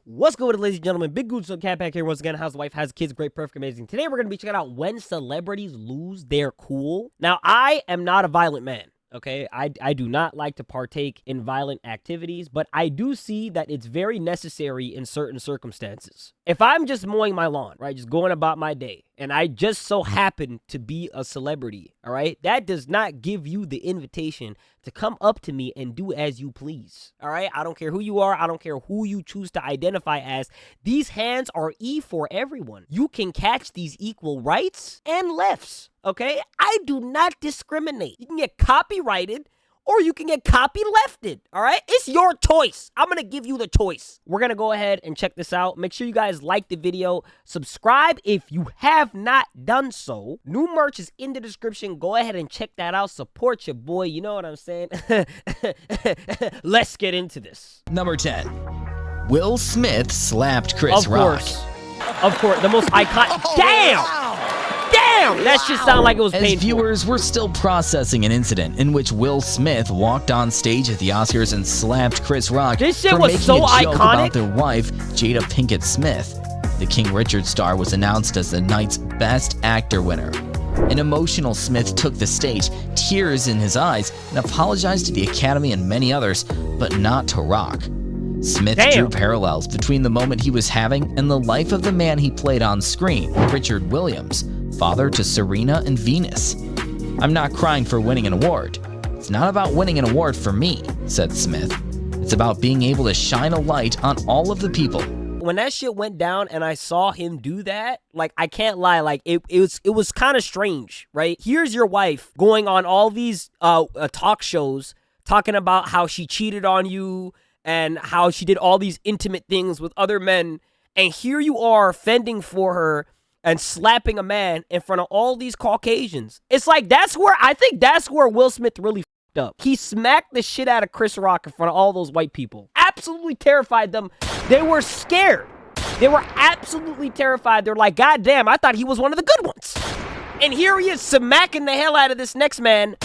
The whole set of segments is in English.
What's good, ladies and gentlemen? Big GucciSoldierCaptain back here once again. How's the wife? How's the kids? Great, perfect, amazing. Today we're going to be checking out when celebrities lose their cool. Now, I am not a violent man. Okay, I do not like to partake in violent activities, but I do see that it's very necessary in certain circumstances. If I'm just mowing my lawn, right, just going about my day, and I just so happen to be a celebrity, all right, that does not give you the invitation to come up to me and do as you please, all right? I don't care who you are. I don't care who you choose to identify as. These hands are for everyone. You can catch these equal rights and lefts. Okay, I do not discriminate. You can get copyrighted or you can get copy-lefted, all right? It's your choice. I'm going to give you the choice. We're going to go ahead and check this out. Make sure you guys like the video. Subscribe if you have not done so. New merch is in the description. Go ahead and check that out. Support your boy. You know what I'm saying? Let's get into this. Number 10. Will Smith slapped Chris Rock. Of course. The most iconic. Damn! Damn! That shit sounded like it was painful. As viewers were still processing an incident in which Will Smith walked on stage at the Oscars and slapped Chris Rock this shit for was making so a joke iconic. about their wife, Jada Pinkett Smith. The King Richard star was announced as the night's Best Actor winner. An emotional Smith took the stage, tears in his eyes, and apologized to the Academy and many others, but not to Rock. Smith drew parallels between the moment he was having and the life of the man he played on screen, Richard Williams, father to Serena and Venus. "I'm not crying for winning an award. It's not about winning an award for me," said Smith. "It's about being able to shine a light on all of the people." When that shit went down and I saw him do that, like, I can't lie, like, it was kind of strange, right? Here's your wife going on all these talk shows talking about how she cheated on you and how she did all these intimate things with other men, and here you are fending for her and slapping a man in front of all these Caucasians. It's like, I think that's where Will Smith really f***ed up. He smacked the shit out of Chris Rock in front of all those white people. Absolutely terrified them. They were scared. They were absolutely terrified. They're like, God damn, I thought he was one of the good ones. And here he is smacking the hell out of this next man.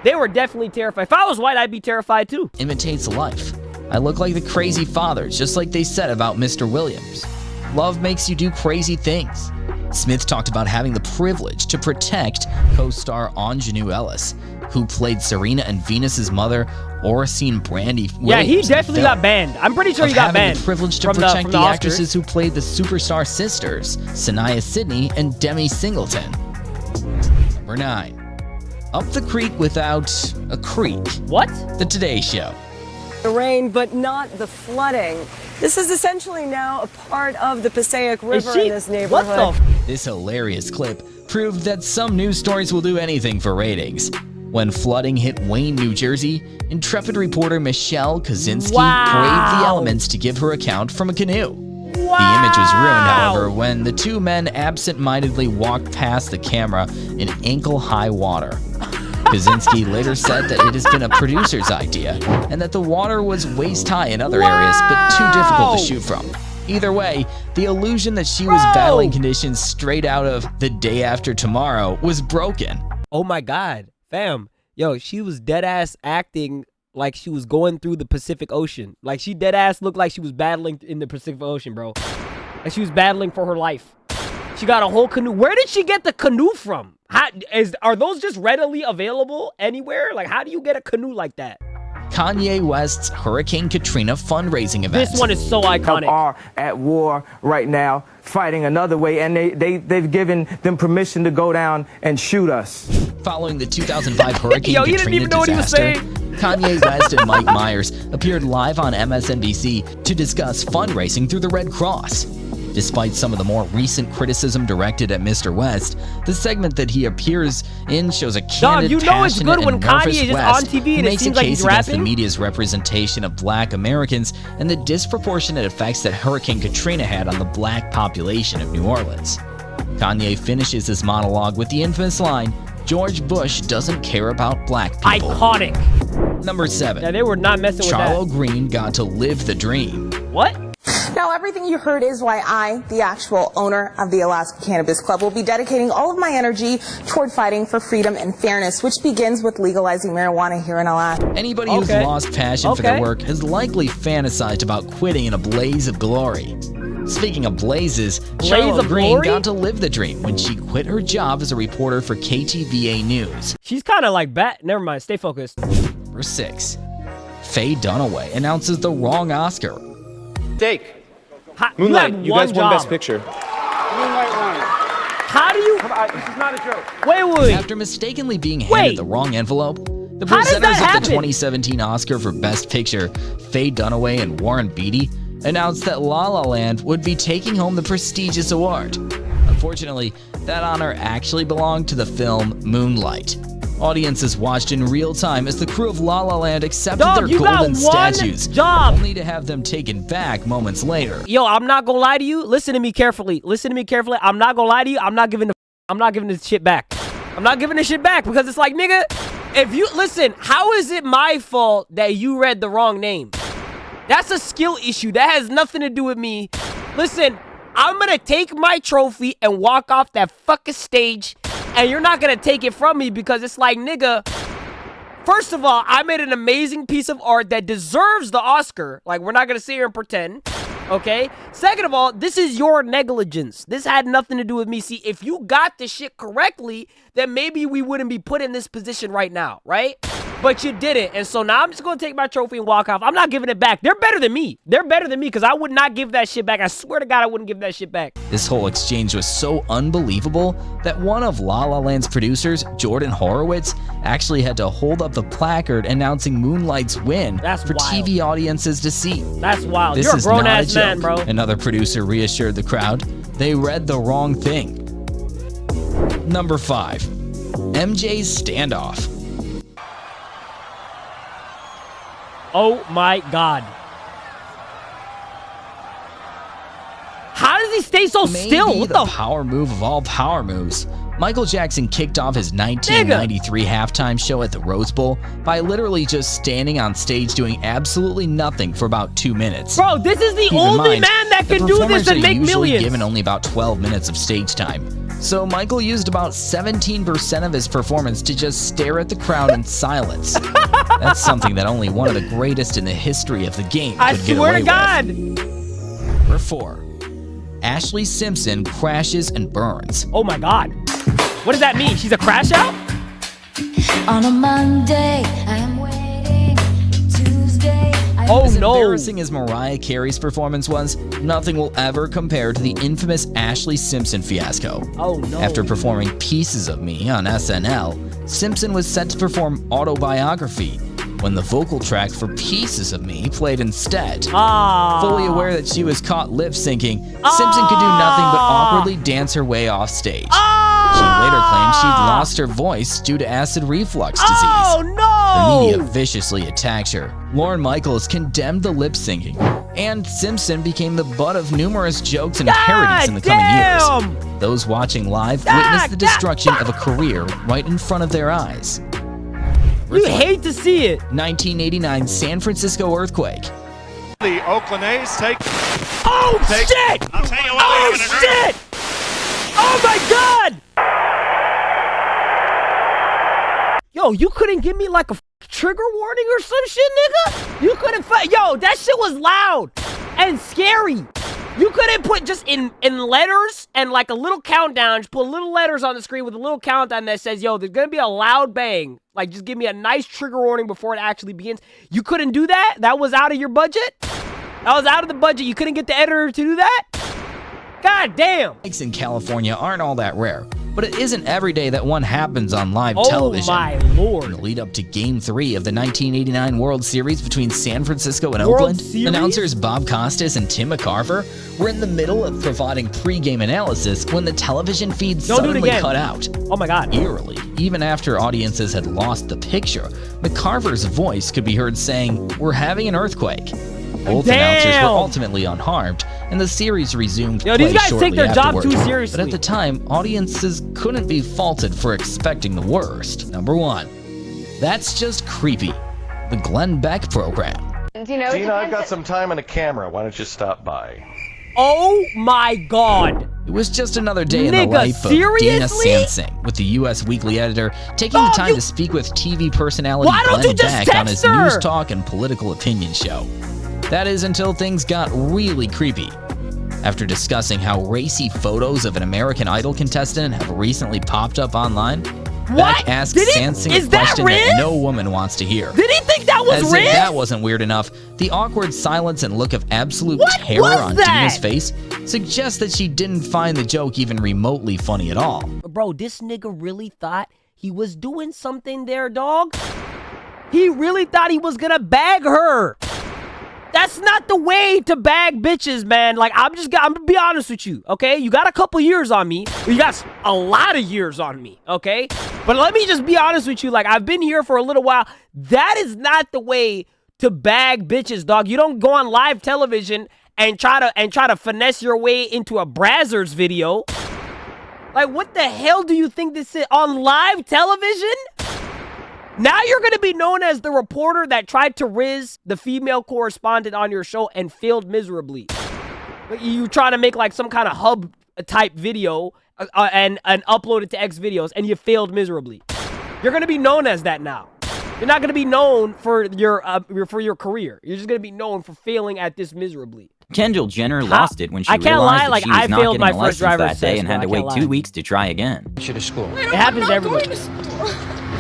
They were definitely terrified. If I was white, I'd be terrified too. Imitates life. I look like the crazy father, just like they said about Mr. Williams. Love makes you do crazy things. Smith talked about having the privilege to protect co-star Anjanou Ellis, who played Serena and Venus's mother, Oracene Brandy Williams. Yeah, he definitely got banned. I'm pretty sure he got banned. The privilege to protect the actresses who played the superstar sisters, Sanaya Sidney and Demi Singleton. Number 9. Up the creek without a creek. What? The Today Show. The rain, but not the flooding. This is essentially now a part of the Passaic River in this neighborhood. This hilarious clip proved that some news stories will do anything for ratings. When flooding hit Wayne, New Jersey, intrepid reporter Michelle Kaczynski braved the elements to give her account from a canoe. The image was ruined, however, when the two men absent-mindedly walked past the camera in ankle-high water. Kaczynski later said that it has been a producer's idea and that the water was waist-high in other areas but too difficult to shoot from. Either way, the illusion that she was battling conditions straight out of The Day After Tomorrow was broken. Oh my God, fam. Yo, she was dead-ass acting like she was going through the Pacific Ocean. Like, she dead-ass looked like she was battling in the Pacific Ocean, bro. Like she was battling for her life. She got a whole canoe. Where did she get the canoe from? Are those just readily available anywhere? Like, how do you get a canoe like that? Kanye West's Hurricane Katrina fundraising event. This one is so iconic. Are at war right now, fighting another way, and they've given them permission to go down and shoot us. Following the 2005 Hurricane Yo, Katrina didn't even know what he was disaster, saying. Kanye West and Mike Myers appeared live on MSNBC to discuss fundraising through the Red Cross. Despite some of the more recent criticism directed at Mr. West, the segment that he appears in shows a candid, passionate, and nervous West who makes a case against the media's representation of Black Americans and the disproportionate effects that Hurricane Katrina had on the Black population of New Orleans. Kanye finishes his monologue with the infamous line, "George Bush doesn't care about Black people." Iconic. Number 7. Yeah, they were not messing with that. Charlo Green got to live the dream. What? Now, Now, everything you heard is why I, the actual owner of the Alaska Cannabis Club, will be dedicating all of my energy toward fighting for freedom and fairness, which begins with legalizing marijuana here in Alaska. Anybody who's lost passion for their work has likely fantasized about quitting in a blaze of glory. Speaking of blazes, Charlotte Green got to live the dream when she quit her job as a reporter for KTVA News. She's kind of like Bat. Never mind, stay focused. Number 6. Faye Dunaway announces the wrong Oscar. Take. Moonlight, you guys won Best Picture. Moonlight won. How do you? This is not a joke. Wait. After mistakenly being handed the wrong envelope, the presenters of the 2017 Oscar for Best Picture, Faye Dunaway and Warren Beatty, announced that La La Land would be taking home the prestigious award. Unfortunately, that honor actually belonged to the film Moonlight. Audiences watched in real time as the crew of La La Land accepted their golden statues, only to have them taken back moments later. Yo, I'm not gonna lie to you. Listen to me carefully. I'm not gonna lie to you. I'm not giving this shit back. I'm not giving this shit back because it's like, nigga, if you listen, how is it my fault that you read the wrong name? That's a skill issue. That has nothing to do with me. Listen, I'm gonna take my trophy and walk off that fucking stage, and you're not gonna take it from me because it's like, nigga, first of all, I made an amazing piece of art that deserves the Oscar. Like, we're not gonna sit here and pretend, okay? Second of all, this is your negligence. This had nothing to do with me. See, if you got this shit correctly, then maybe we wouldn't be put in this position right now, right? But you didn't, and so now I'm just gonna take my trophy and walk off. I'm not giving it back. They're better than me. They're better than me because I would not give that shit back. I swear to God, I wouldn't give that shit back. This whole exchange was so unbelievable that one of La La Land's producers, Jordan Horowitz, actually had to hold up the placard announcing Moonlight's win for TV audiences to see. That's wild. This You're a is not grown-ass a joke. man, bro. Another producer reassured the crowd they read the wrong thing. Number 5. MJ's standoff. Oh my God. How does he stay so still? Maybe What the power move of all power moves. Michael Jackson kicked off his 1993 halftime show at the Rose Bowl by literally just standing on stage doing absolutely nothing for about 2 minutes. Bro, this is the only man that can do this and make millions. Given only about 12 minutes of stage time. So Michael used about 17% of his performance to just stare at the crowd in silence. That's something that only one of the greatest in the history of the game could get away with. I swear to God. Number 4. Ashley Simpson crashes and burns. Oh my God. What does that mean? She's a crash out? On a Monday, I am waiting. Tuesday, As embarrassing as Mariah Carey's performance was, nothing will ever compare to the infamous Ashley Simpson fiasco. Oh no. After performing Pieces of Me on SNL, Simpson was set to perform Autobiography, when the vocal track for Pieces of Me played instead. Fully aware that she was caught lip-syncing, Simpson could do nothing but awkwardly dance her way off stage. She later claimed she'd lost her voice due to acid reflux disease. Oh no! The media viciously attacked her. Lorne Michaels condemned the lip-syncing, and Simpson became the butt of numerous jokes and parodies in the coming years. Those watching live witnessed the destruction of a career right in front of their eyes. You hate to see it. 1989 San Francisco earthquake. The Oakland A's take. Oh shit! I'll tell you what. Oh shit! Oh my God! Yo, you couldn't give me like a trigger warning or some shit, nigga? You couldn't yo, that shit was loud and scary. You couldn't put just in letters and like a little countdown, just put little letters on the screen with a little countdown that says, yo, there's gonna be a loud bang. Like, just give me a nice trigger warning before it actually begins. You couldn't do that? That was out of your budget? That was out of the budget. You couldn't get the editor to do that? God damn. Earthquakes in California aren't all that rare, but it isn't every day that one happens on live television. Oh my Lord. In the lead up to Game 3 of the 1989 World Series between San Francisco and Oakland, announcers Bob Costas and Tim McCarver were in the middle of providing pre-game analysis when the television feed suddenly cut out. Oh my God. Eerily, even after audiences had lost the picture, McCarver's voice could be heard saying, "We're having an earthquake." Both announcers were ultimately unharmed, and the series resumed play these guys shortly take their job afterwards. too seriously. But at the time, audiences couldn't be faulted for expecting the worst. Number 1. That's just creepy. The Glenn Beck program. depends, you know. Dina, I've got some time and a camera. Why don't you stop by? Oh my God. It was just another day in the life of Dina Sansing, with the U.S. Weekly editor taking the time to speak with TV personality Glenn Beck on his news talk and political opinion show. That is until things got really creepy. After discussing how racy photos of an American Idol contestant have recently popped up online, Beck asked Sansing a question that no woman wants to hear. Did he think that was As Riz? if that wasn't weird enough, the awkward silence and look of absolute terror on Dina's face suggests that she didn't find the joke even remotely funny at all. Bro, this nigga really thought he was doing something there, dog. He really thought he was gonna bag her. That's not the way to bag bitches, man. Like, I'm gonna be honest with you, okay? You got a couple years on me. You got a lot of years on me, okay? But let me just be honest with you. Like, I've been here for a little while. That is not the way to bag bitches, dog. You don't go on live television and try to finesse your way into a Brazzers video. Like, what the hell do you think this is? On live television? Now you're going to be known as the reporter that tried to riz the female correspondent on your show and failed miserably. You trying to make like some kind of hub type video and upload it to X videos, and you failed miserably. You're going to be known as that now. You're not going to be known for your career. You're just going to be known for failing at this miserably. Kendall Jenner lost it when she realized that she was not getting a license that day and had to wait 2 weeks to try again. It happens to everyone.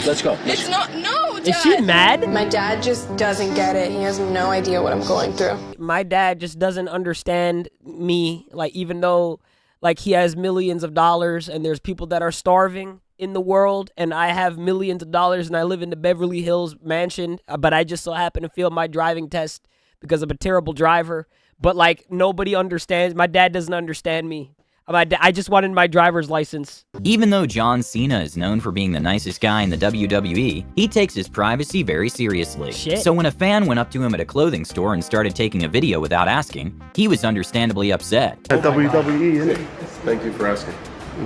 Let's go. It's not, no, Dad. Is she mad? My dad just doesn't get it. He has no idea what I'm going through. My dad just doesn't understand me. Like, even though, like, he has millions of dollars and there's people that are starving in the world, and I have millions of dollars and I live in the Beverly Hills mansion, but I just so happen to fail my driving test because I'm a terrible driver. But, like, nobody understands. My dad doesn't understand me. I just wanted my driver's license. Even though John Cena is known for being the nicest guy in the WWE, he takes his privacy very seriously. So when a fan went up to him at a clothing store and started taking a video without asking, he was understandably upset. WWE, isn't it? Thank you for asking.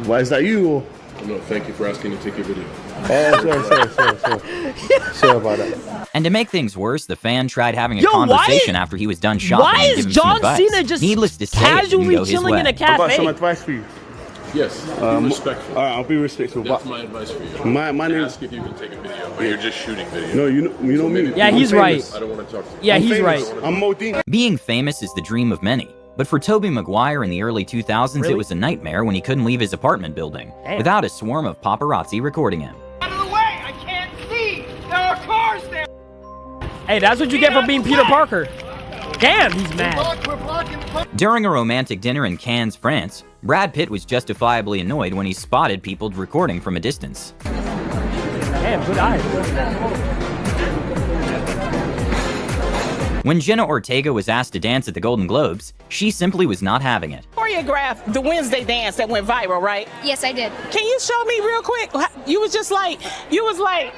Why is that you? No, thank you for asking to take your video. Sorry about that. And to make things worse, the fan tried having a conversation after he was done shopping. Why and is give him some John advice. Cena just Needless to say, casually chilling in a cafe? I've got some advice for you. Yes, be respectful. All right, I'll be respectful. That's my advice for you. My name. Ask if you can take a video, but you're just shooting video. No, you know me. Yeah, he's right. I don't want to talk to you. Yeah, he's right. I'm Modine. Being famous is the dream of many. But for Tobey Maguire in the early 2000s, it was a nightmare when he couldn't leave his apartment building without a swarm of paparazzi recording him. Out of the way! I can't see! There are cars there! Hey, that's what you get for being Peter Parker. Damn, he's mad. During a romantic dinner in Cannes, France, Brad Pitt was justifiably annoyed when he spotted people recording from a distance. Damn, good eyes. When Jenna Ortega was asked to dance at the Golden Globes, she simply was not having it. Choreographed the Wednesday dance that went viral, right? Yes, I did. Can you show me real quick? You was like.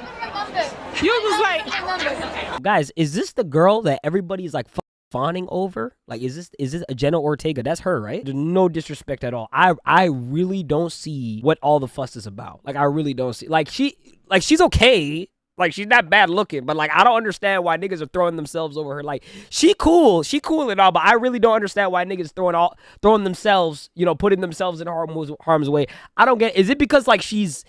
Guys, is this the girl that everybody's like fawning over? Like, is this a Jenna Ortega? That's her, right? No disrespect at all. I really don't see what all the fuss is about. Like, I really don't see. Like, she's okay. Like, she's not bad looking, but, like, I don't understand why niggas are throwing themselves over her. Like, she cool and all, but I really don't understand why niggas throwing themselves, you know, putting themselves in harm's way. I don't get, is it because, like, she's,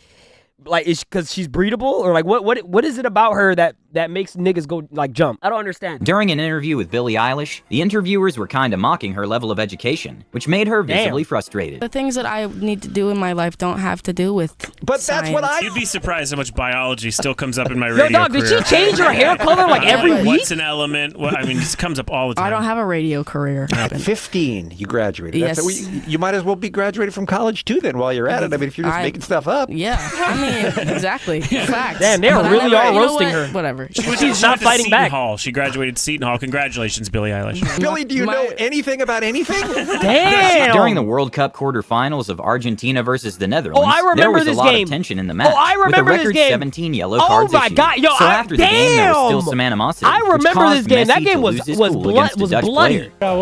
like, is because she's breedable? Or, like, what is it about her that makes niggas go, like, jump? I don't understand. During an interview with Billie Eilish, the interviewers were kind of mocking her level of education, which made her visibly frustrated. The things that I need to do in my life don't have to do with science. You'd be surprised how much biology still comes up in my radio dog, career. did she change her hair color, like, every week? What's an element? Well, I mean, it comes up all the time. I don't have a radio career. At 15, you graduated. Yes. You might as well be graduated from college, too, then, while you're at it. I mean, if you're just making stuff up. Yeah, I mean, exactly. Facts. Damn, they really are roasting her. Whatever. She's not fighting Seton back. Hall. She graduated Seton Hall. Congratulations, Billie Eilish. Billy, do you know anything about anything? Damn. During the World Cup quarterfinals of Argentina versus the Netherlands, there was a lot of tension in the match. I remember with a record this game. 17 yellow cards my issued. God. Yo, so after the game, there was still some animosity. I remember which this game. caused That game Messi to lose his cool against a Dutch bloody. player. That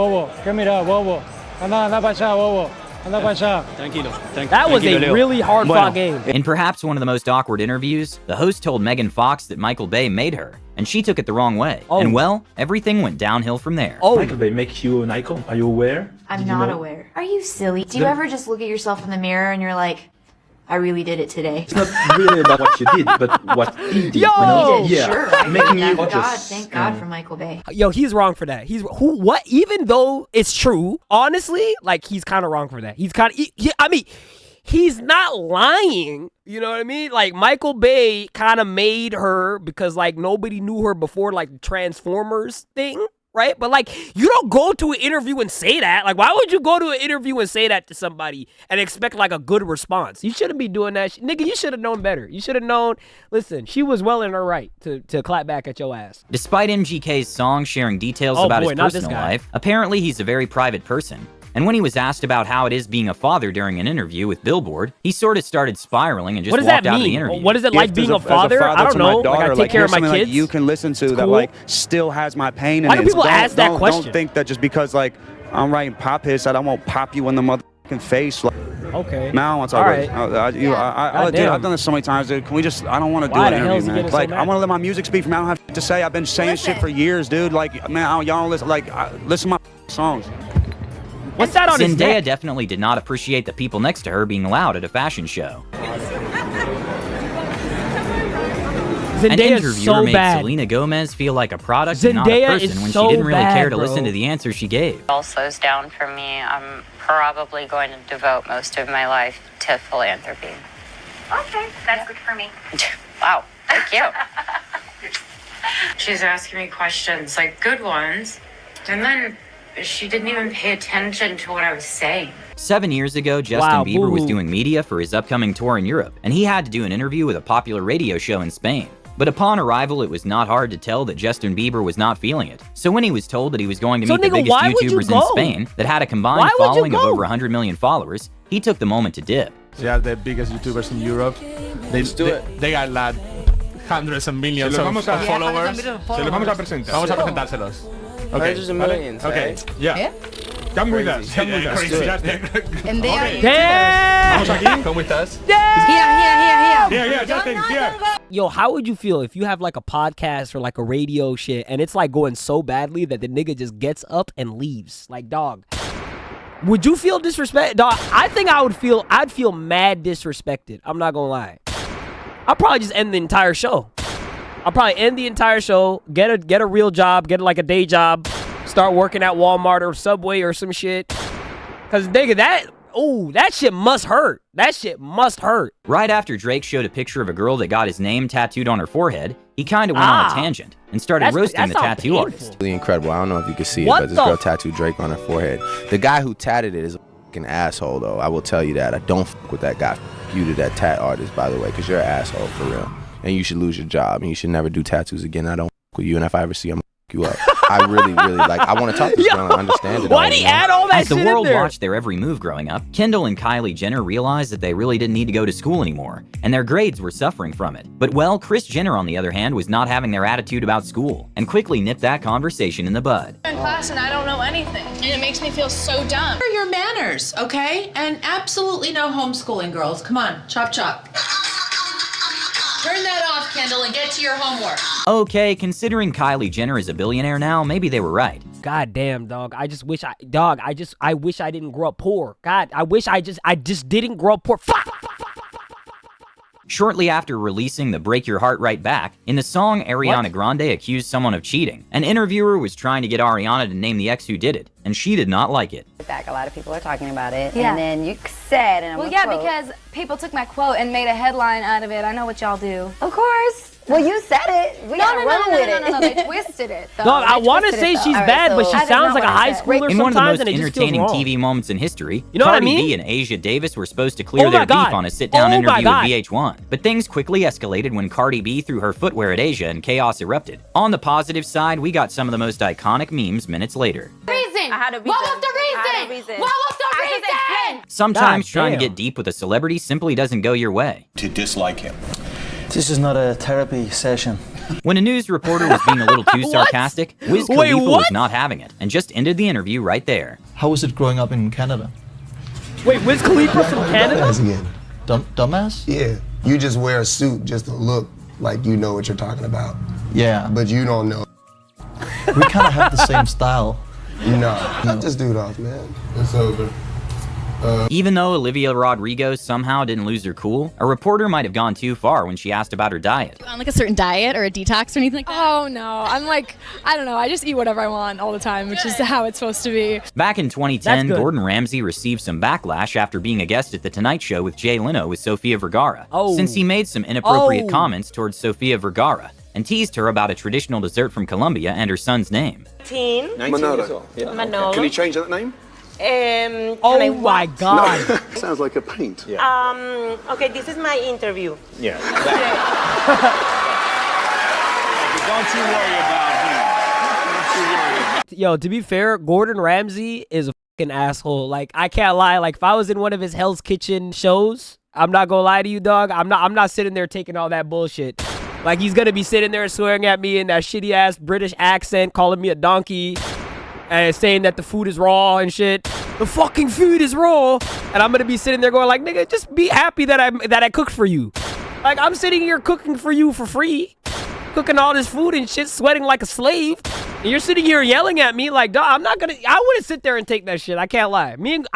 was a really hard-fought game. In perhaps one of the most awkward interviews, the host told Megan Fox that Michael Bay made her, and she took it the wrong way. And well, everything went downhill from there. Michael Bay make you an icon. Are you aware? I'm not aware. Are you silly? Do you ever just look at yourself in the mirror and you're like, I really did it today? It's not really about what you did, but what he did. Yo! He did, sure. I Making mean, you thank God for Michael Bay. Yo, he's wrong for that. What? Even though it's true, honestly, like, he's kind of wrong for that. He's kind of, I mean, he's not lying. You know what I mean? Like, Michael Bay kind of made her because, like, nobody knew her before, like, the Transformers thing. Right? But, like, you don't go to an interview and say that. Like, why would you go to an interview and say that to somebody and expect, like, a good response? You shouldn't be doing that. Nigga, you should have known better. You should have known. Listen, she was well in her right to clap back at your ass. Despite MGK's song sharing details about his personal life, apparently he's a very private person. And when he was asked about how it is being a father during an interview with Billboard, he sort of started spiraling and just walked out of the interview. What is it like being a father? I don't know. Like, I take care of my kids. Like, you can listen to that, like, still has my pain in it. Why do people ask that question? Don't think that just because, like, I'm writing pop hits that I won't pop you in the motherfucking face. Like, okay. Man, I don't want to talk about it. Dude, I've done this so many times, dude. Can we just, I don't want to do an interview, man. Like, I want to let my music speak for me. I don't have to say. I've been saying shit for years, dude. Like, man, y'all don't listen. Like, listen to my songs. What's that on his Zendaya neck? definitely did not appreciate the people next to her being loud at a fashion show. An interviewer made Selena Gomez feel like a product and not a person when she didn't really care to listen to the answers she gave. It all slows down for me. I'm probably going to devote most of my life to philanthropy. Okay, that's good for me. Wow, thank you. She's asking me questions, like good ones, and then she didn't even pay attention to what I was saying. 7 years ago, Justin Bieber was doing media for his upcoming tour in Europe, and he had to do an interview with a popular radio show in Spain. But upon arrival, it was not hard to tell that Justin Bieber was not feeling it. So when he was told that he was going to meet the biggest YouTubers in Spain that had a combined following of over 100 million followers, he took the moment to dip. They are the biggest YouTubers in Europe. They got like hundreds of millions of followers. Se los vamos a presentar. Vamos a presentárselos. Okay. Hundreds of millions. Okay. Yeah. Come with us. Come with us. And they are Vamos aquí. Come with us. Here, Justin, here. Yo, how would you feel if you have like a podcast or like a radio shit and it's like going so badly that the nigga just gets up and leaves? Like, dog, would you feel disrespect? Dog, I think I'd feel mad disrespected. I'm not gonna lie. I'll probably just end the entire show. I'll probably end the entire show, get a real job, get like a day job, start working at Walmart or Subway or some shit. Cause nigga, that shit must hurt. That shit must hurt. Right after Drake showed a picture of a girl that got his name tattooed on her forehead, he kind of went on a tangent and started roasting the tattoo artist. Really incredible. I don't know if you can see it, but this girl tattooed Drake on her forehead. The guy who tatted it is a fucking asshole, though. I will tell you that. I don't fuck with that guy. You to that tat artist, by the way, because you're an asshole for real. And you should lose your job, and you should never do tattoos again. I don't fuck with you, and if I ever see him, you up. I really like. I want to talk to this girl and understand it. Why'd he add all that As the shit in world there? watched their every move growing up, Kendall and Kylie Jenner realized that they really didn't need to go to school anymore, and their grades were suffering from it. But well, Kris Jenner, on the other hand, was not having their attitude about school, and quickly nipped that conversation in the bud. I'm in class and I don't know anything, and it makes me feel so dumb. What are your manners, okay? And absolutely no homeschooling, girls. Come on, chop chop. Turn that off, Kendall, and get to your homework. Okay, considering Kylie Jenner is a billionaire now, maybe they were right. God damn, dog. I wish I didn't grow up poor. God, I wish I just didn't grow up poor. Fuck. Shortly after releasing the Break Your Heart Right Back, in the song, Ariana Grande accused someone of cheating. An interviewer was trying to get Ariana to name the ex who did it, and she did not like it. A lot of people are talking about it, Yeah. and then you said, and I'm Well, yeah, because people took my quote and made a headline out of it. I know what y'all do. Of course. Well, you said it. We gotta run with it. No, they twisted it, though. Dog, I want to say she's bad, but she sounds like a high schooler In one of the sometimes, most and it just feels entertaining wrong. TV moments in history, You know what I Cardi mean? B and Asia Davis were supposed to clear Oh their my beef God. on a sit-down Oh my interview with God. VH1. But things quickly escalated when Cardi B threw her footwear at Asia and chaos erupted. On the positive side, we got some of the most iconic memes minutes later. Reason. What was the reason? What was the reason? Sometimes God trying to damn. get deep with a celebrity simply doesn't go your way. To dislike him. This is not a therapy session. When a news reporter was being a little too What? sarcastic, Wiz Wait, Khalifa was what? not having it and just ended the interview right there. How was it growing up in Canada? Wait, Wiz Khalifa from Canada? Again. Dumbass? Yeah, you just wear a suit just to look like you know what you're talking about. Yeah. But you don't know. We kind of have the same style. No. Cut this dude off, man. It's over. Even though Olivia Rodrigo somehow didn't lose her cool, a reporter might have gone too far when she asked about her diet. On like a certain diet or a detox or anything like that? Oh no, I'm like, I don't know, I just eat whatever I want all the time, which is how it's supposed to be. Back in 2010, Gordon Ramsay received some backlash after being a guest at The Tonight Show with Jay Leno with Sofia Vergara, since he made some inappropriate comments towards Sofia Vergara and teased her about a traditional dessert from Colombia and her son's name. 19 years old. Yeah. Manolo. Can you change that name? Oh my God. No. Sounds like a paint. Yeah. Okay, this is my interview. Yeah. Don't you worry about him. Yo, to be fair, Gordon Ramsay is a fucking asshole. Like, I can't lie. Like, if I was in one of his Hell's Kitchen shows, I'm not gonna lie to you, dog. I'm not sitting there taking all that bullshit. Like, he's gonna be sitting there swearing at me in that shitty ass British accent, calling me a donkey, and saying that the food is raw and shit. The fucking food is raw, and I'm gonna be sitting there going like, nigga, just be happy that I cooked for you. Like, I'm sitting here cooking for you for free, cooking all this food and shit, sweating like a slave, and you're sitting here yelling at me like, dog, I wouldn't sit there and take that shit. I can't lie. Me and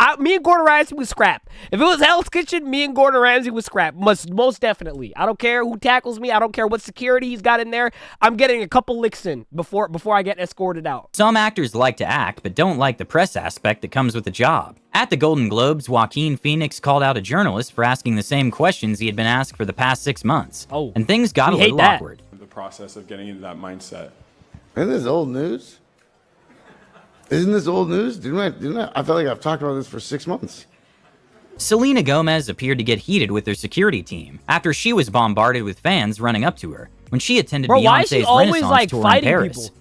Gordon Ramsay would scrap. If it was Hell's Kitchen, me and Gordon Ramsay would scrap. Most definitely. I don't care who tackles me. I don't care what security he's got in there. I'm getting a couple licks in before I get escorted out. Some actors like to act, but don't like the press aspect that comes with the job. At the Golden Globes, Joaquin Phoenix called out a journalist for asking the same questions he had been asked for the past 6 months. And things got a little awkward. The process of getting into that mindset. Isn't this old news? Isn't this old news? I feel like I've talked about this for 6 months. Selena Gomez appeared to get heated with her security team after she was bombarded with fans running up to her when she attended Beyonce's Renaissance tour in Paris. People?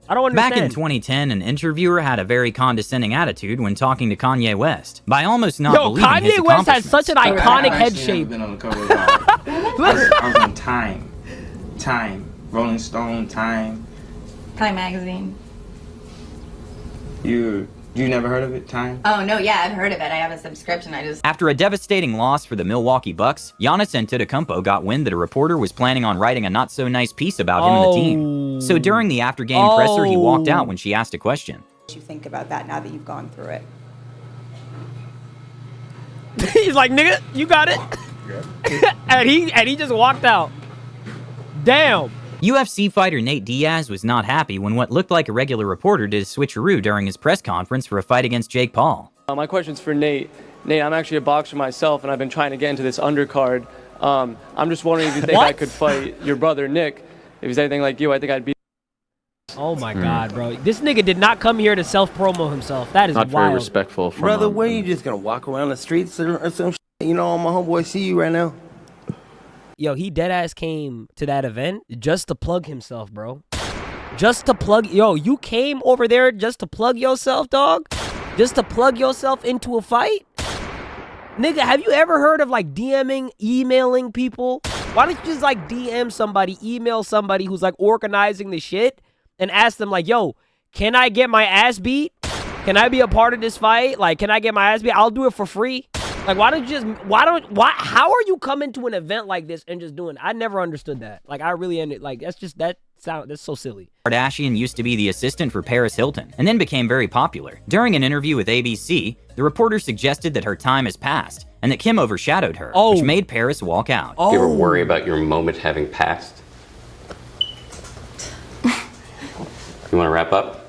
I don't understand. Back in 2010, an interviewer had a very condescending attitude when talking to Kanye West by almost not believing his accomplishments. Kanye West has such an iconic head shape. Been on the cover of I was on Time, Rolling Stone, Time magazine. You never heard of it, Time? Oh no, yeah, I've heard of it. I have a subscription. After a devastating loss for the Milwaukee Bucks, Giannis Antetokounmpo got wind that a reporter was planning on writing a not-so-nice piece about him and the team. So during the after-game presser, he walked out when she asked a question. What do you think about that now that you've gone through it? He's like, nigga, you got it. and he just walked out. Damn. UFC fighter Nate Diaz was not happy when what looked like a regular reporter did a switcheroo during his press conference for a fight against Jake Paul. My question's for Nate. Nate, I'm actually a boxer myself, and I've been trying to get into this undercard. I'm just wondering if you think I could fight your brother Nick. If he's anything like you, I think I'd beat. Oh my God, bro! This nigga did not come here to self-promo himself. That is not wild. Very respectful. From brother, where you just gonna walk around the streets or some shit? You know, my homeboy see you right now. Yo, he deadass came to that event just to plug himself, bro. Just to plug. Yo, you came over there just to plug yourself, dog? Just to plug yourself into a fight? Nigga, have you ever heard of like DMing, emailing people? Why don't you just like DM somebody, email somebody who's like organizing the shit and ask them like, yo, can I get my ass beat? Can I be a part of this fight? Like, can I get my ass beat? I'll do it for free. Like, how are you coming to an event like this and just doing it? I never understood that. Like, I really ended, like, that's so silly. Kardashian used to be the assistant for Paris Hilton and then became very popular. During an interview with ABC, the reporter suggested that her time has passed and that Kim overshadowed her, which made Paris walk out. Do you ever worry about your moment having passed? You want to wrap up?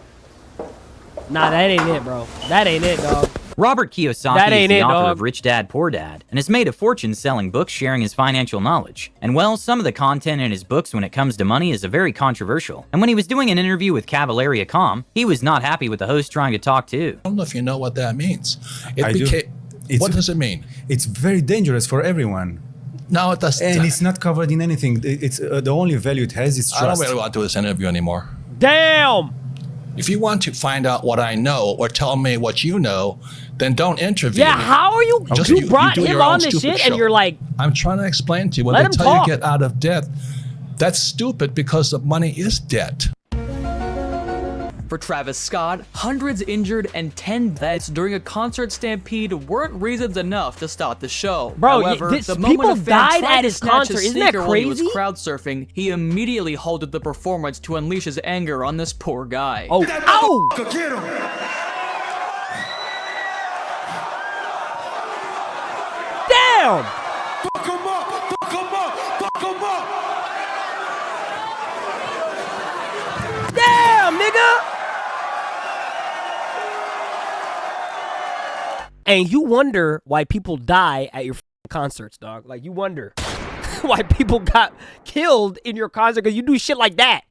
Nah, that ain't it, bro. That ain't it, dog. Robert Kiyosaki is the author of Rich Dad, Poor Dad, and has made a fortune selling books sharing his financial knowledge. And well, some of the content in his books when it comes to money is very controversial. And when he was doing an interview with Cavalaria Com, he was not happy with the host trying to talk too. I don't know if you know what that means. What does it mean? It's very dangerous for everyone. No, it doesn't. And it's not covered in anything. It's the only value it has is trust. I don't really want to do this interview anymore. Damn! If you want to find out what I know or tell me what you know, then don't interview me. Yeah, how are you? Just you brought do him on this shit and you're like... I'm trying to explain to you. When they tell you get out of debt, that's stupid because the money is debt. For Travis Scott, hundreds injured and 10 deaths during a concert stampede weren't reasons enough to stop the show. Bro, however, the moment people a fan died tried at to his snatch concert. his Isn't that sneaker while he was crazy? crowd surfing, he immediately halted the performance to unleash his anger on this poor guy. Oh, ow! Get him! Damn! Fuck him up! Fuck him up! Fuck him up! Damn, nigga! And you wonder why people die at your concerts, dog. Like, you wonder why people got killed in your concert because you do shit like that.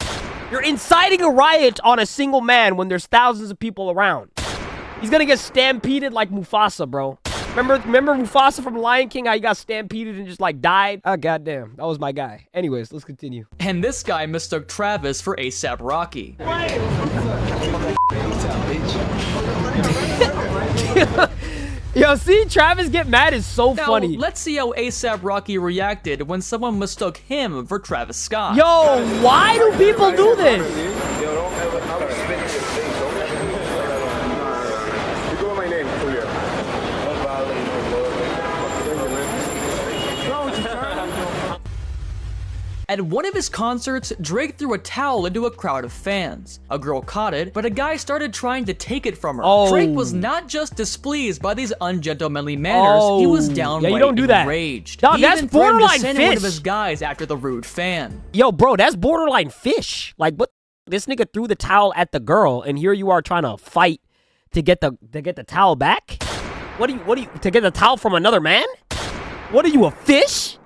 You're inciting a riot on a single man when there's thousands of people around. He's gonna get stampeded like Mufasa, bro. Remember Mufasa from Lion King, how he got stampeded and just like died? Oh, goddamn. That was my guy. Anyways, let's continue. And this guy mistook Travis for A$AP Rocky. Yo, see, Travis get mad is so funny. Let's see how A$AP Rocky reacted when someone mistook him for Travis Scott. Yo, why do people do this? At one of his concerts, Drake threw a towel into a crowd of fans. A girl caught it, but a guy started trying to take it from her. Oh. Drake was not just displeased by these ungentlemanly manners, he was downright enraged. Dog, he that's even threatened to borderline send one of fish. his guys after the rude fan. Yo, bro, that's borderline fish. Like, what? This nigga threw the towel at the girl, and here you are trying to fight to get the towel back? What do you to get the towel from another man? What are you, a fish?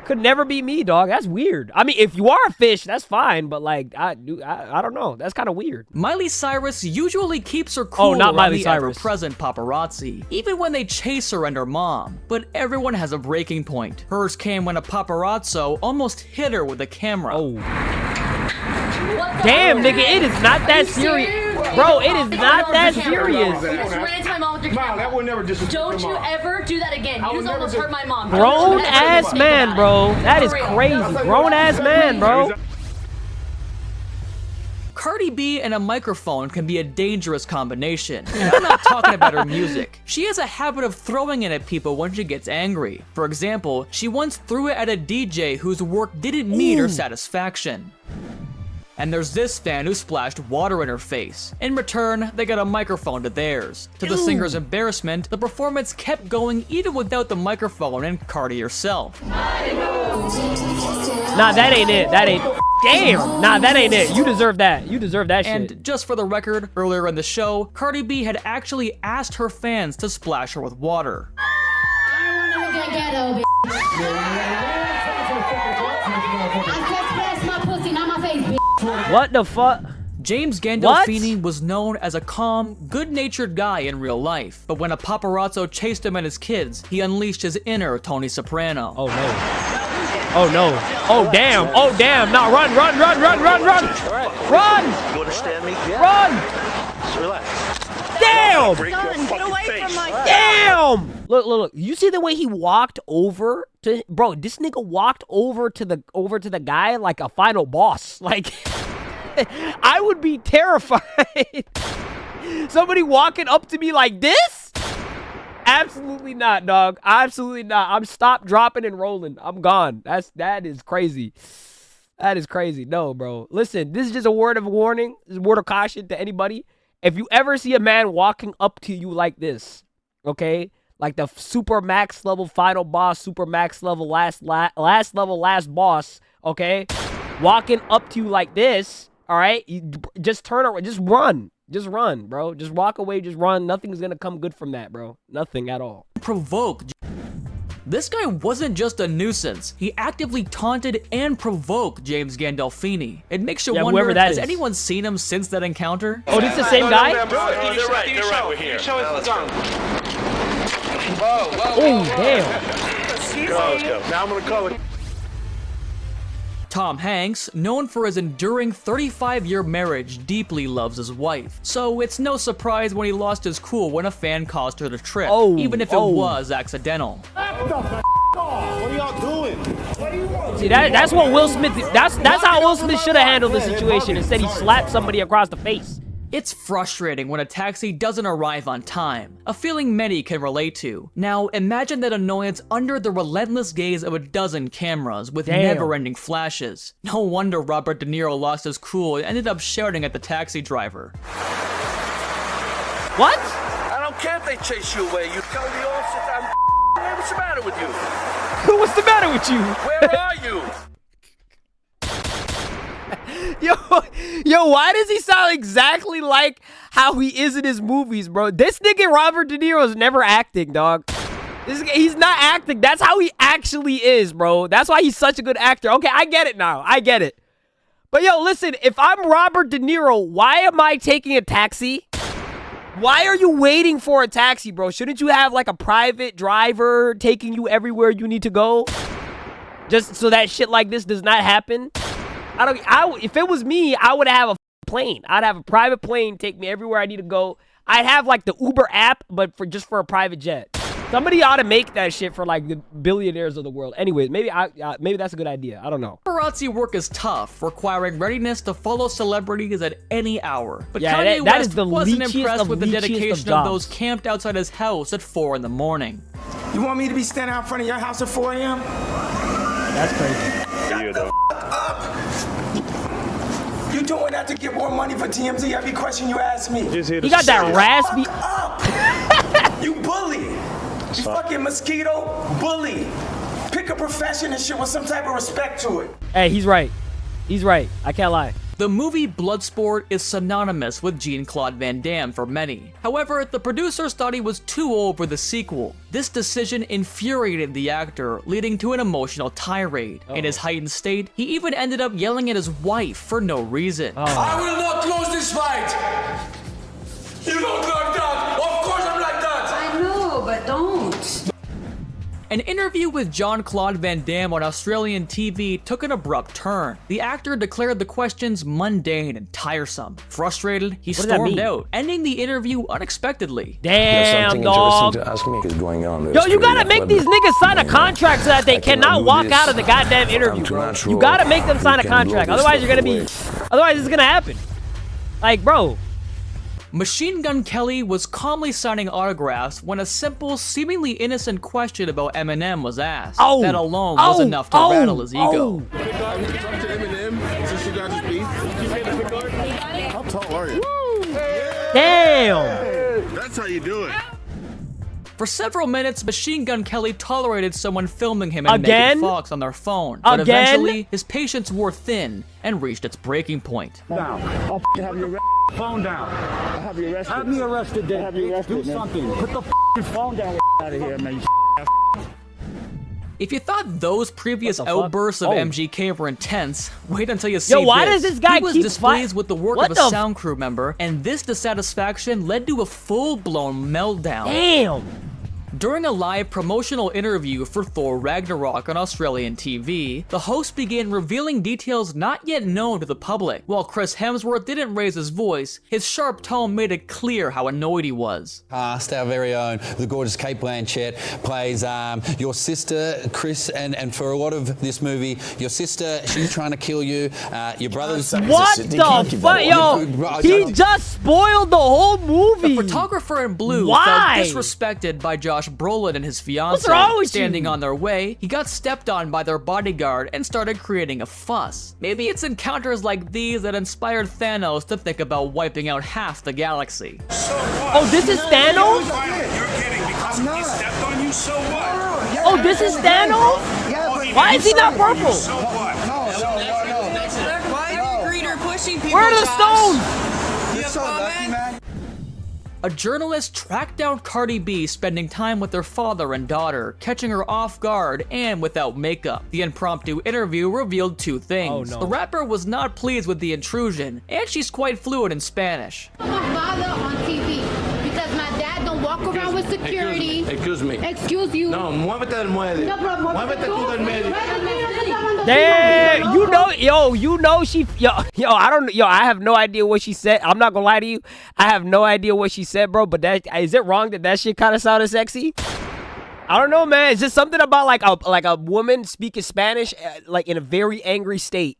Could never be me, dog. That's weird. I mean, if you are a fish, that's fine, but like, I don't know. That's kind of weird. Miley Cyrus usually keeps her cool not Miley around the Cyrus. ever-present paparazzi, even when they chase her and her mom. But everyone has a breaking point. Hers came when a paparazzo almost hit her with a camera. Oh. Damn, nigga, it is not that serious. Bro, it is not that serious. You just ran into my mom with your camera. That would never disrespect Don't your you mom. ever do that again. You just almost hurt my mom. Grown ass man, bro. That is crazy. Grown ass man, bro. Cardi B and a microphone can be a dangerous combination. And I'm not talking about her music. She has a habit of throwing it at people when she gets angry. For example, she once threw it at a DJ whose work didn't meet her satisfaction. And there's this fan who splashed water in her face. In return, they got a microphone to theirs. To the singer's embarrassment, the performance kept going even without the microphone and Cardi herself. Nah, that ain't it. That ain't. Damn. Nah, that ain't it. You deserve that. You deserve that shit. And just for the record, earlier in the show, Cardi B had actually asked her fans to splash her with water. What the fuck? James Gandolfini was known as a calm, good-natured guy in real life, but when a paparazzo chased him and his kids, he unleashed his inner Tony Soprano. Oh no. Oh no. Oh damn. Oh damn. Now run, run, run, run, run, run. Run! You understand me? Run! Just relax. Damn! Get away from my Damn! Look. You see the way he walked over to, bro, this nigga walked over to the guy like a final boss. Like, I would be terrified. Somebody walking up to me like this? Absolutely not, dog. Absolutely not. I'm stop, dropping, and rolling. I'm gone. That is crazy. That is crazy. No, bro. Listen, this is just a word of warning. This is a word of caution to anybody. If you ever see a man walking up to you like this, okay, like the super max level final boss, super max level last boss, okay, walking up to you like this, all right, you just turn around, just run, bro, just walk away, just run. Nothing's gonna come good from that, bro. Nothing at all. Provoke. This guy wasn't just a nuisance. He actively taunted and provoked James Gandolfini. It makes you wonder, has anyone seen him since that encounter? Oh, this is the same guy? They're right, we're here. Show us the gun. Oh, damn. Let's go. Now I'm gonna call it. Tom Hanks, known for his enduring 35-year marriage, deeply loves his wife. So it's no surprise when he lost his cool when a fan caused her to trip, even if it was accidental. What are y'all doing? What do you want? See, that's what Will Smith, that's how Will Smith should have handled the situation. Instead, he slapped somebody across the face. It's frustrating when a taxi doesn't arrive on time, a feeling many can relate to. Now, imagine that annoyance under the relentless gaze of a dozen cameras with never-ending flashes. No wonder Robert De Niro lost his cool and ended up shouting at the taxi driver. What? I don't care if they chase you away. You tell the officer I'm hey, what's the matter with you? What's the matter with you? Where are you? Yo, why does he sound exactly like how he is in his movies, bro? This nigga Robert De Niro is never acting, dog. He's not acting. That's how he actually is, bro. That's why he's such a good actor. Okay, I get it now. I get it. But yo, listen, if I'm Robert De Niro, why am I taking a taxi? Why are you waiting for a taxi, bro? Shouldn't you have like a private driver taking you everywhere you need to go? Just so that shit like this does not happen? If it was me, I would have a plane. I'd have a private plane take me everywhere I need to go. I'd have like the Uber app, but just for a private jet. Somebody ought to make that shit for like the billionaires of the world. Anyways, maybe that's a good idea. I don't know. Paparazzi work is tough, requiring readiness to follow celebrities at any hour. But yeah, Kanye that West is the wasn't leechiest impressed with the dedication of those jobs. camped outside his house at 4 in the morning. You want me to be standing out front of your house at 4 a.m.? That's crazy. You doing that to get more money for TMZ every question you ask me? He got that raspy. You bully. You fucking mosquito bully. Pick a profession and shit with some type of respect to it. Hey, he's right. He's right. I can't lie. The movie Bloodsport is synonymous with Jean-Claude Van Damme for many. However, the producers thought he was too old for the sequel. This decision infuriated the actor, leading to an emotional tirade. In his heightened state, he even ended up yelling at his wife for no reason. I will not lose this fight. You don't like that. Of course I'm like that. I know, but don't. An interview with Jean-Claude Van Damme on Australian TV took an abrupt turn. The actor declared the questions mundane and tiresome. Frustrated, he stormed out, ending the interview unexpectedly. Damn, dog. To ask me is going on. Yo, you gotta make these niggas sign a contract so that they cannot walk out of the goddamn interview, bro. You gotta make them sign a contract. Otherwise, otherwise it's gonna happen. Like, bro. Machine Gun Kelly was calmly signing autographs when a simple, seemingly innocent question about Eminem was asked. That alone was enough to rattle his ego. How tall are you? Damn. That's how you do it. For several minutes, Machine Gun Kelly tolerated someone filming him and Megan Fox on their phone. But eventually, his patience wore thin and reached its breaking point. Now, I'll have your phone down. I'll have you arrested. Have me arrested, then. Have you arrested, do something. Put the phone down out of here, man. If you thought those previous outbursts of MGK were intense, wait until you see why does this guy He was keep displeased with the work of a sound crew member, and this dissatisfaction led to a full-blown meltdown. Damn! During a live promotional interview for Thor Ragnarok on Australian TV, the host began revealing details not yet known to the public. While Chris Hemsworth didn't raise his voice, his sharp tone made it clear how annoyed he was. Our very own, the gorgeous Kate Blanchett, plays your sister, Chris, and for a lot of this movie, your sister, she's trying to kill you, your brother's... What the fuck, yo? He just spoiled the whole movie! The photographer in blue Why? felt disrespected by Josh Brolin and his fiancée. What's wrong with Standing you? on their way, he got stepped on by their bodyguard and started creating a fuss. Maybe it's encounters like these that inspired Thanos to think about wiping out half the galaxy. Oh, this is Thanos? You're kidding because he stepped on you, so what? Oh, this is Thanos? Why is he not purple? So what? Why is the greeter pushing people? Where are the stones? You're so lucky, man. A journalist tracked down Cardi B spending time with her father and daughter, catching her off guard and without makeup. The impromptu interview revealed two things. Oh, no. The rapper was not pleased with the intrusion, and she's quite fluent in Spanish. My father on TV because my dad don't walk around with security. Excuse me. Excuse you. No, muévete del muelle. No, pero Muévete tú del medio. Damn, you know she, I have no idea what she said. I'm not gonna lie to you. I have no idea what she said, bro, but is it wrong that shit kind of sounded sexy? I don't know, man. It's just something about like a woman speaking Spanish like in a very angry state.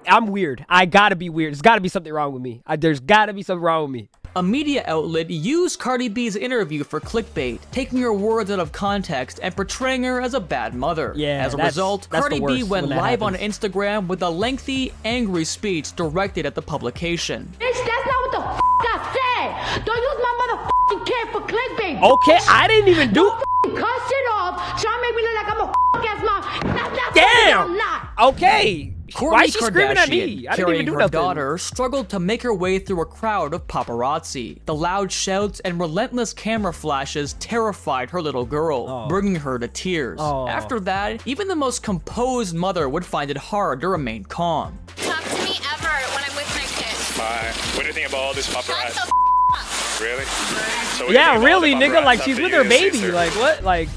I'm weird. I gotta be weird. There's gotta be something wrong with me. There's gotta be something wrong with me. A media outlet used Cardi B's interview for clickbait, taking her words out of context and portraying her as a bad mother. Yeah, as a result, that's Cardi the B worst went when that live on happens. Instagram with a lengthy, angry speech directed at the publication. Bitch, that's not what the f I said. Don't use my motherfucking kid for clickbait. Okay, I didn't even do. Don't cut shit off. Try to make me look like I'm a ass mom. That's not Damn. I'm not. Okay. Why is she screaming at me? I didn't carrying even do her nothing. daughter, struggled to make her way through a crowd of paparazzi. The loud shouts and relentless camera flashes terrified her little girl, bringing her to tears. After that, even the most composed mother would find it hard to remain calm. Talk to me ever when I'm with my kids. What do you think about all this paparazzi? Shut the f Really? So Yeah, really, nigga. Like she's with her baby. Like what? Like.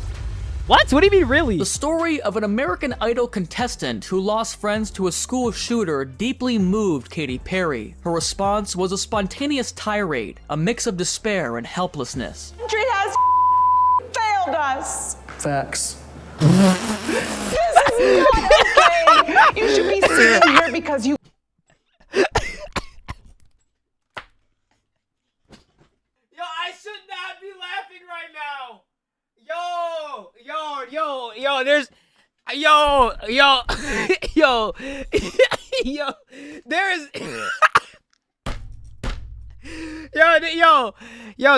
What? What do you mean, really? The story of an American Idol contestant who lost friends to a school shooter deeply moved Katy Perry. Her response was a spontaneous tirade, a mix of despair and helplessness. Country has failed us. Facts. This is not okay. You should be sitting here because you. Yo, I should not be laughing right now. Yo, there's,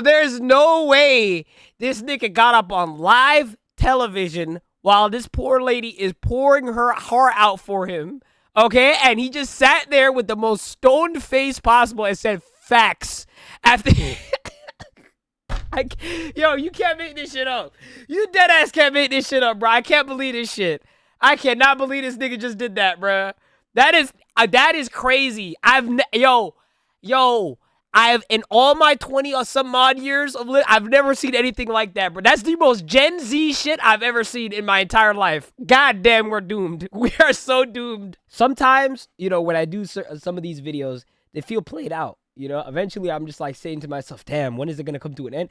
there's no way this nigga got up on live television while this poor lady is pouring her heart out for him, okay? And he just sat there with the most stoned face possible and said facts after... Yo, you can't make this shit up. You dead ass can't make this shit up, bro. I can't believe this shit. I cannot believe this nigga just did that, bro. That is crazy. I've in all my 20 or some odd years of I've never seen anything like that, bro. That's the most Gen Z shit I've ever seen in my entire life. God damn, we're doomed. We are so doomed. Sometimes, you know, when I do some of these videos, they feel played out. You know, eventually I'm just like saying to myself, damn, when is it going to come to an end?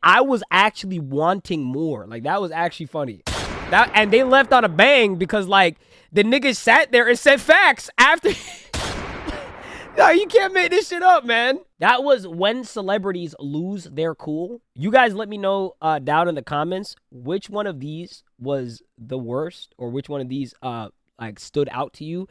I was actually wanting more. Like, that was actually funny. And they left on a bang because, like, the niggas sat there and said facts after. No, you can't make this shit up, man. That was when celebrities lose their cool. You guys let me know down in the comments which one of these was the worst or which one of these like stood out to you.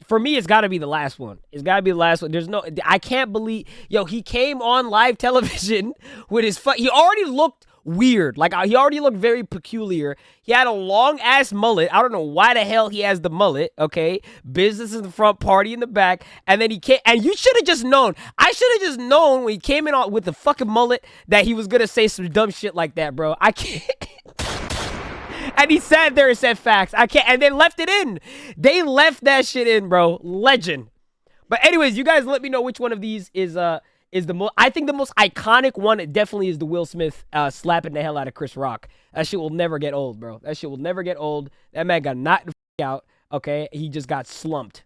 For me, it's got to be the last one. It's got to be the last one. There's no, I can't believe, yo, he came on live television with his, he already looked weird. Like, he already looked very peculiar. He had a long-ass mullet. I don't know why the hell he has the mullet, okay? Business in the front, party in the back. And then he came, and you should have just known. I should have just known when he came in with the fucking mullet that he was going to say some dumb shit like that, bro. I can't. And he sat there and said facts. I can't. And they left it in. They left that shit in, bro. Legend. But anyways, you guys let me know which one of these is the most. I think the most iconic one definitely is the Will Smith slapping the hell out of Chris Rock. That shit will never get old, bro. That shit will never get old. That man got knocked the f out. Okay, he just got slumped.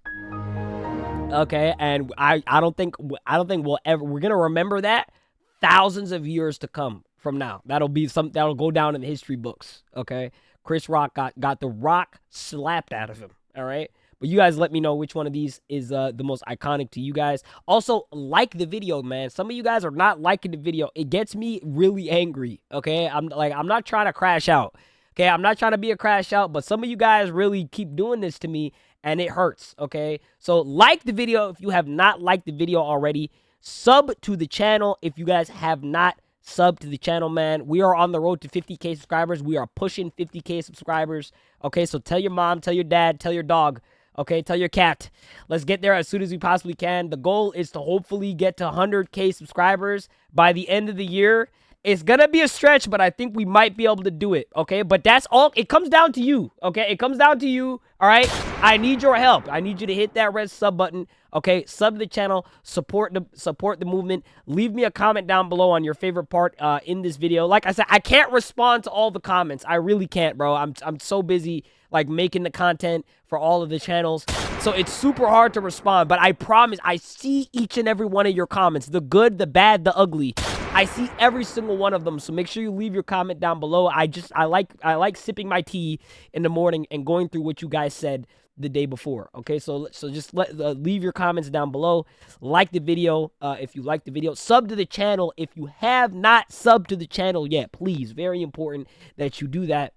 Okay, and I don't think we'll ever. We're gonna remember that thousands of years to come from now. That'll go down in the history books. Okay. Chris Rock got the rock slapped out of him, all right? But you guys let me know which one of these is the most iconic to you guys. Also, like the video, man. Some of you guys are not liking the video. It gets me really angry, okay? I'm not trying to crash out, okay? I'm not trying to be a crash out, but some of you guys really keep doing this to me, and it hurts, okay? So like the video if you have not liked the video already. Sub to the channel if you guys have not sub to the channel, man. We are on the road to 50K subscribers. We are pushing 50K subscribers. Okay, so tell your mom, tell your dad, tell your dog. Okay, tell your cat. Let's get there as soon as we possibly can. The goal is to hopefully get to 100K subscribers by the end of the year. It's gonna be a stretch, but I think we might be able to do it, okay? But that's all. It comes down to you, okay? It comes down to you, all right? I need your help. I need you to hit that red sub button, okay? Sub to the channel, support the movement. Leave me a comment down below on your favorite part in this video. Like I said, I can't respond to all the comments. I really can't, bro. I'm so busy, like, making the content for all of the channels. So it's super hard to respond, but I promise I see each and every one of your comments. The good, the bad, the ugly. I see every single one of them, so make sure you leave your comment down below. I like sipping my tea in the morning and going through what you guys said the day before. Okay, so just leave your comments down below. Like the video if you like the video. Sub to the channel if you have not subbed to the channel yet. Please, very important that you do that.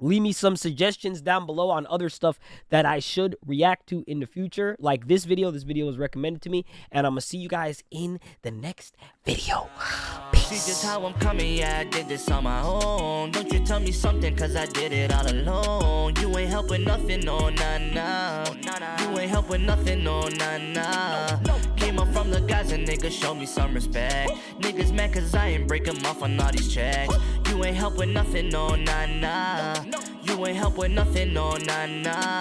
Leave me some suggestions down below on other stuff that I should react to in the future. Like this video. This video was recommended to me. And I'm going to see you guys in the next video. Peace. See just how I'm coming, yeah, I did this on my own. Don't you tell me something, cause I did it all alone. You ain't helping nothing, no, nah, nah. You ain't helping nothing, no, nah, nah. Came up from the guys and niggas show me some respect. Niggas mad cause I ain't break them off on all these checks. You ain't helping nothing, no, nah, nah. You ain't helping nothing, no, nah, nah.